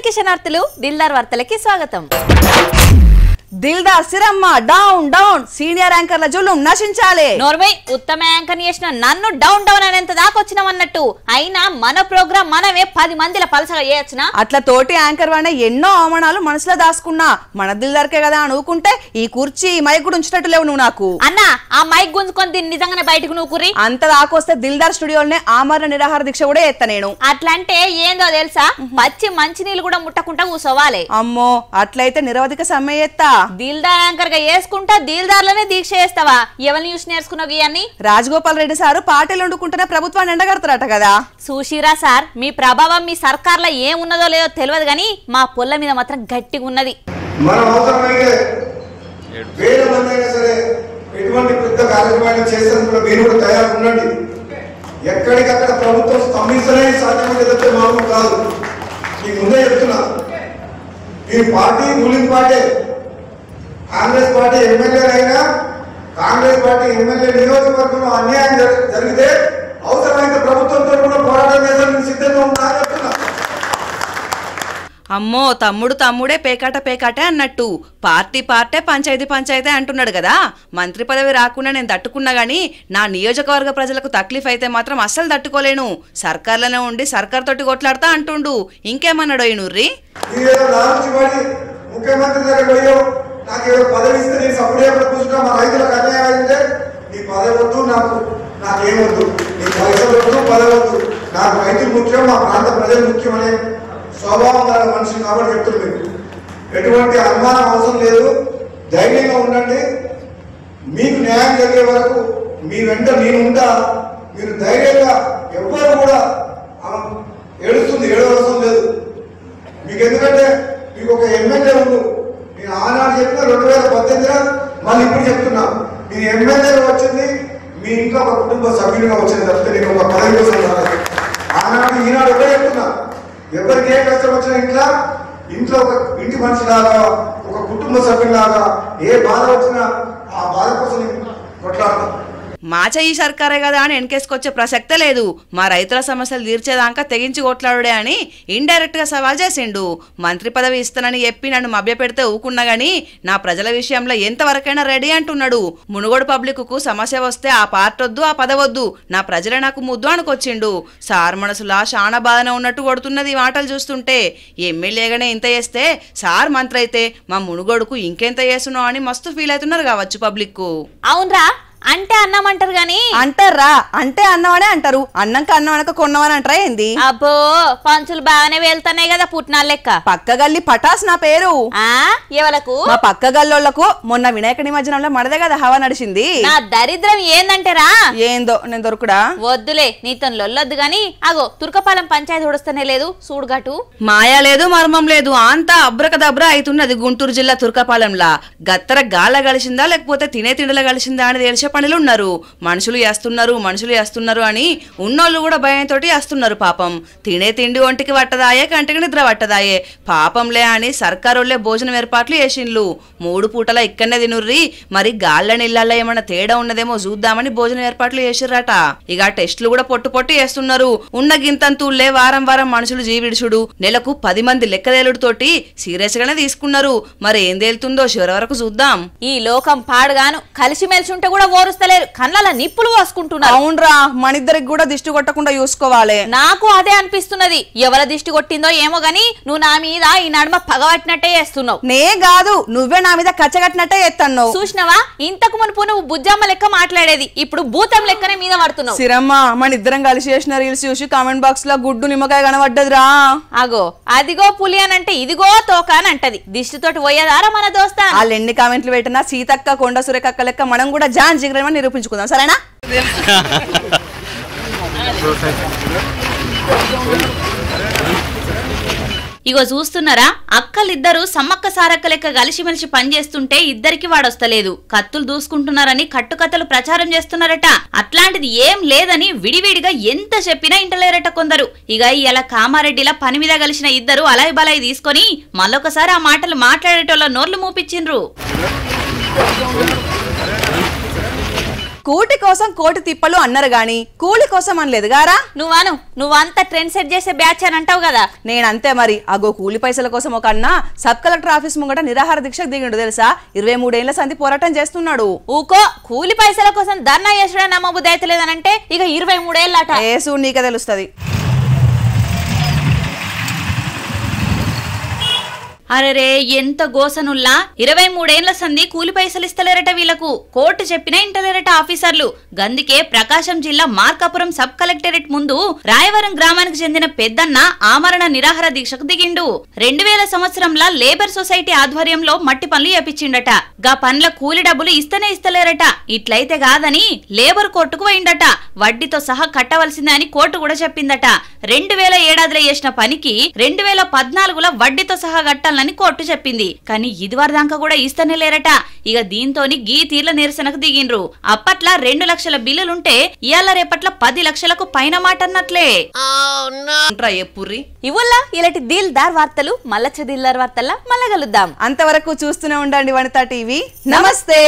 అందరికీ శనార్థులు దిల్దార్ వార్తలకి స్వాగతం. Dildar సిరమ్మ down down senior యాంకర్ల జులుం నశించాలి. నోర్వే ఉత్తమ యాంకర్ చేసిన నన్ను డౌన్ డౌన్ అనేంత దాకా వచ్చినామన్నట్టు. అయినా మన ప్రోగ్రామ్ మనమే 10 మందిల పలసగా చేయొచ్చునా? అట్లా తోటి యాంకర్ వాడిన ఎన్నో అవమానాలు మనసులో దాచుకున్నా. మన దిల్దార్కే కదా అనుకుంటే ఈ కుర్చీ మైక్ కూడా ఉంచినట్టు లేవు నువ్వు నాకు. అన్నా ఆ మైక్ గుంజుకొని దీన్ని నిజంగానే బయటకు నువ్వు కుర్రి. అంత దాకొస్తే దిల్దార్ స్టూడియోనే ఆమరణ నిరాహార దీక్ష కూడా ఎత్తా నేను. అట్లంటే ఏందో తెలుసా, పచ్చి మంచినీళ్ళు కూడా ముట్టకుండా కూసోవాలి. అమ్మో అట్లయితే నిరవధిక సమ్మె ఎత్తా. దిల్దార్ యాంకర్ గా వేసుకుంటా దిల్దార్లనే దీక్ష చేస్తావా? ఎవరిని చూసి నేర్చుకున్నావు ఇవన్నీ? రాజగోపాల్ రెడ్డి సారు పార్టీలు వండుకుంటేనే ప్రభుత్వాన్ని ఎండగడతారట కదా. సుశీరా సార్, మీ ప్రభావం మీ సర్కార్లో ఏమున్నదో లేదో తెలియదు గానీ మా పొల్ల మీద మాత్రం గట్టిగా ఉన్నది. మన అవసరమైతే వేల మంది అయినా సరే ఎటువంటి పెద్ద కార్యక్రమాలు చేసేందుకు మీరు కూడా తయారు ఉండండి. ఎక్కడికక్కడ ప్రభుత్వం స్తంభించలే సాధ్యమైతే మామూలు కాదు. మీకు ముందే చెప్తున్నా, ఈ party ruling party Congress party ఎమ్మెల్యేలైనా కాంగ్రెస్ పార్టీ ఎమ్మెల్యే నియోజకవర్గంలో అన్యాయం జరిగితే అవసరమైతే ప్రభుత్వంతో కూడా పోరాటం చేసేందుకు సిద్ధంగా ఉన్నా చెప్తున్నా. అమ్మో తమ్ముడే పేకాటే అన్నట్టు పార్టీ పార్టీ పంచాయతీ పంచాయతీ అంటున్నాడు కదా. మంత్రి పదవి రాకుండా నేను తట్టుకున్నా గానీ నా నియోజకవర్గ ప్రజలకు తక్లీఫ్ అయితే మాత్రం అస్సలు తట్టుకోలేను. సర్కార్లోనే ఉండి సర్కార్ తోటి కొట్లాడతా అంటుండు. ఇంకేమన్నాడో ఈ నుర్రి. ముఖ్యమంత్రి దగ్గర పోయో నాకు ఏదో పదవి ఇస్తే నేను సపడే కూర్చుంటా, మా రైతులకు అన్యాయం అయితే నీ పదవి వద్దు, నాకేమొద్దు, నీ పైసలు వద్దు, పదవి వద్దు, నాకు రైతులు ముఖ్యం, మా ప్రాంత ప్రజలు ముఖ్యం అనే స్వభావం గల మనిషి కాబట్టి చెప్తున్నారు. మీకు ఎటువంటి అనుమానం అవసరం లేదు, ధైర్యంగా ఉండండి. మీకు న్యాయం జరిగే వరకు మీ వెంట నేను ఉంటా. మీరు ధైర్యంగా ఎవ్వరు కూడా ఏడవలసం లేదు మీకు. ఎందుకంటే మీకు ఒక ఎమ్మెల్యే ఉండు. నేను ఆనాడు చెప్పిన 2018 మళ్ళీ ఇప్పుడు చెప్తున్నా, మీరు ఎమ్మెల్యేగా వచ్చింది మీ ఇంట్లో ఒక కుటుంబ సభ్యులుగా వచ్చింది తప్పితే నేను ఒక పదవి కోసం రాలేదు. ఆనాడు ఈనాడు ఒకటే చెప్తున్నా, ఎవరికి ఏ కష్టం వచ్చినా ఇంట్లో ఒక ఇంటి మనిషిలాగా ఒక కుటుంబ సభ్యులాగా ఏ బాధ వచ్చినా ఆ బాధ కోసం కొట్లాడతాం. మాచ ఈ సర్కారే కదా అని వెనకేసుకొచ్చే ప్రసక్తే లేదు. మా రైతుల సమస్యలు తీర్చేదాకా తెగించి కొట్లాడుడే అని ఇండైరెక్ట్ గా సవాల్ చేసిండు. మంత్రి పదవి ఇస్తానని చెప్పి నన్ను మభ్య పెడితే ఊకున్నా గానీ నా ప్రజల విషయంలో ఎంతవరకైనా రెడీ అంటున్నాడు. మునుగోడు పబ్లిక్ కు సమస్య వస్తే ఆ పార్టీ వద్దు, ఆ పదవద్దు, నా ప్రజలే నాకు ముద్దు అనుకొచ్చిండు. సార్ మనసులా చాలా బాధనే ఉన్నట్టు కొడుతున్నది ఈ మాటలు చూస్తుంటే. ఎమ్మెల్యేగానే ఇంత చేస్తే సార్ మంత్రి అయితే మా మునుగోడుకు ఇంకెంత చేస్తున్నావు అని మస్తు ఫీల్ అవుతున్నారు కావచ్చు పబ్లిక్ కు. అవునరా, అంటే అన్నం అంటారు గాని అంటారా? అంటే అన్నమనే అంటారు, అన్నంక అన్నం అనక కొన్నవని అంటారా ఏంది? అబ్బో పంచులు బాగానే వెళ్తున్నాయి కదా పుట్నాలు లెక్క. పక్క గల్లి పటాస్ నా పేరు. ఎవలకు? మా పక్క గల్లోళ్లకు మొన్న వినాయక నిమజ్జనంలో మనదే కదా హవా నడిచింది. నా దరిద్రం ఏందంటేరా, ఏందో నేను దొరుకుడా? వద్దులే నీతో లొల్లొద్దు గాని అగో తుర్కపాలెం పంచాయతీ ఉడుస్తూనే లేదు చూడుగటు. మాయా లేదు మర్మం లేదు, అంతా అబ్రకదబ్రా అవుతున్నది గుంటూరు జిల్లా తుర్కపాలెంలా. గత్తర గాల కలిసిందా లేకపోతే తినే తిండిలో కలిసిందా అని తెలిసే పనులు ఉన్నారు. మనుషులు చేస్తున్నారు అని ఉన్నోళ్ళు కూడా భయంతో చేస్తున్నారు. పాపం తినే తిండి ఒంటికి పట్టదాయే, కంటికి నిద్ర పట్టదాయే. పాపంలే అని సర్కారోళ్లే భోజనం ఏర్పాట్లు చేసిండ్లు. 3 పూటల ఇక్కడనే తినుర్రి, మరి గాళ్ళ నీళ్ళల్లో ఏమన్నా తేడా ఉన్నదేమో చూద్దామని భోజనం ఏర్పాట్లు చేసిర్రట. ఇక టెస్టులు కూడా పొట్టు చేస్తున్నారు. ఉన్న గింతంతుళ్లే వారం మనుషులు జీవిడుచుడు, నెలకు 10 మంది లెక్కదేలుడుతోటి సీరియస్ గానే తీసుకున్నారు. మరి ఏం తేలుతుందో చివరి వరకు చూద్దాం. ఈ లోకం పాడుగాను కలిసిమెలిసి ఉంటే కూడా ఓరుస్తలేరు, కళ్ళ నిప్పులు పోసుకుంటున్నారు. అవునరా, మనిద్దరికి కూడా దిష్టి కొట్టకుండా చూసుకోవాలి. నాకు అదే అనిపిస్తున్నది. ఎవరి దిష్టి కొట్టిందో ఏమో గాని నువ్వు నా మీద ఈ నడుమ పగబట్టినట్టే చేస్తున్నావు. నే కాదు, నువ్వే నా మీద కచ్చగట్టినట్టే చేస్తున్నావు. చూసినవా, ఇంతకు మునుపు నువ్వు బుజ్జమ్మ లెక్క మాట్లాడేది, ఇప్పుడు భూతం లెక్కనే మీద పడుతున్నావు. సిరమ్మ, మన ఇద్దరం కలిసి చేసిన రీల్స్ చూసి కామెంట్ బాక్స్ లో గుడ్డు నిమ్మకాయ కనబడ్డదిరా. అగో అదిగో పులి అని అంటే ఇదిగో తోక అని అంటది. దిష్టితోటి పోయేదారా మన దోస్తా? వాళ్ళు ఎన్ని కామెంట్లు పెట్టినా సీతక్క కొండ సురేఖక్క లెక్క మనం కూడా జాన్ జిగరమని నిరూపించుకుందాం, సరేనా? ఇగో చూస్తున్నారా, అక్కలిద్దరు సమ్మక్క సారక్క లెక్క కలిసిమెలిసి పనిచేస్తుంటే ఇద్దరికి వాడొస్తలేదు. కత్తులు దూసుకుంటున్నారని కట్టుకథలు ప్రచారం చేస్తున్నారట. అట్లాంటిది ఏం లేదని విడివిడిగా ఎంత చెప్పినా ఇంటలేరట కొందరు. ఇక ఇలా కామారెడ్డిలా పని మీద కలిసిన ఇద్దరు అలాయి బలాయి తీసుకొని మళ్ళొకసారి ఆ మాటలు మాట్లాడేటోళ్ళ నోర్లు మూపించిండ్రు. కూటి కోసం కోటి తిప్పలు అన్నారు గాని కూలి కోసం అనలేదు గారా. నువ్వంతా ట్రెండ్ సెట్ చేసే బ్యాచ్ అని అంటావు కదా. నేనంతే మరి. అగో కూలి పైసల కోసం ఒక అన్న సబ్ కలెక్టర్ ఆఫీస్ ముంగట నిరాహార దీక్షకు దిగిండు తెలుసా. 23 ఏళ్ల సంధి పోరాటం చేస్తున్నాడు. ఊకో కూలి పైసల కోసం ధర్నా చేసుడే నమ్మబుద్ధి అయితే లేదనంటే ఇక 23 ఏళ్ళట. ఏసు నీకే తెలుస్తుంది. అరెరే ఎంత గోసనుల్లా 23 ఏళ్ల సంధి కూలి పైసలు ఇస్తలేరట వీళ్లకు. కోర్టు చెప్పినా ఇంటలేరట ఆఫీసర్లు. గందుకే ప్రకాశం జిల్లా మార్కాపురం సబ్ కలెక్టరేట్ ముందు రాయవరం గ్రామానికి చెందిన పెద్దన్న ఆమరణ నిరాహార దీక్షకు దిగిండు. 2000 సంవత్సరంలో లేబర్ సొసైటీ ఆధ్వర్యంలో మట్టి పనులు చేపించిండట. గా పనుల కూలి డబ్బులు ఇస్తనే ఇస్తలేరట. ఇట్లయితే కాదని లేబర్ కోర్టుకు పోయిండట. వడ్డీతో సహా కట్టవలసిందే అని కోర్టు కూడా చెప్పిందట. 2007లో చేసిన పనికి 2014లో వడ్డీతో సహా కట్టాలని కోర్టు చెప్పింది. కానీ ఇదివరదాకా కూడా ఇస్తనే లేరట. ఇక దీంతోని గీ తీర్ల నిరసనకు దిగిండ్రు. అప్పట్ల 2 లక్షల బిల్లులుంటే ఇయాల రేపట్ల 10 లక్షలకు పైన మాట అన్నట్లే. ఇవల్లా ఇలాంటి దిల్దార్ వార్తలు మల్లచ్చ దిల్దార్ వార్తల్లా మళ్ళా కలుద్దాం. అంతవరకు చూస్తూనే ఉండండి వనితా టీవీ. నమస్తే.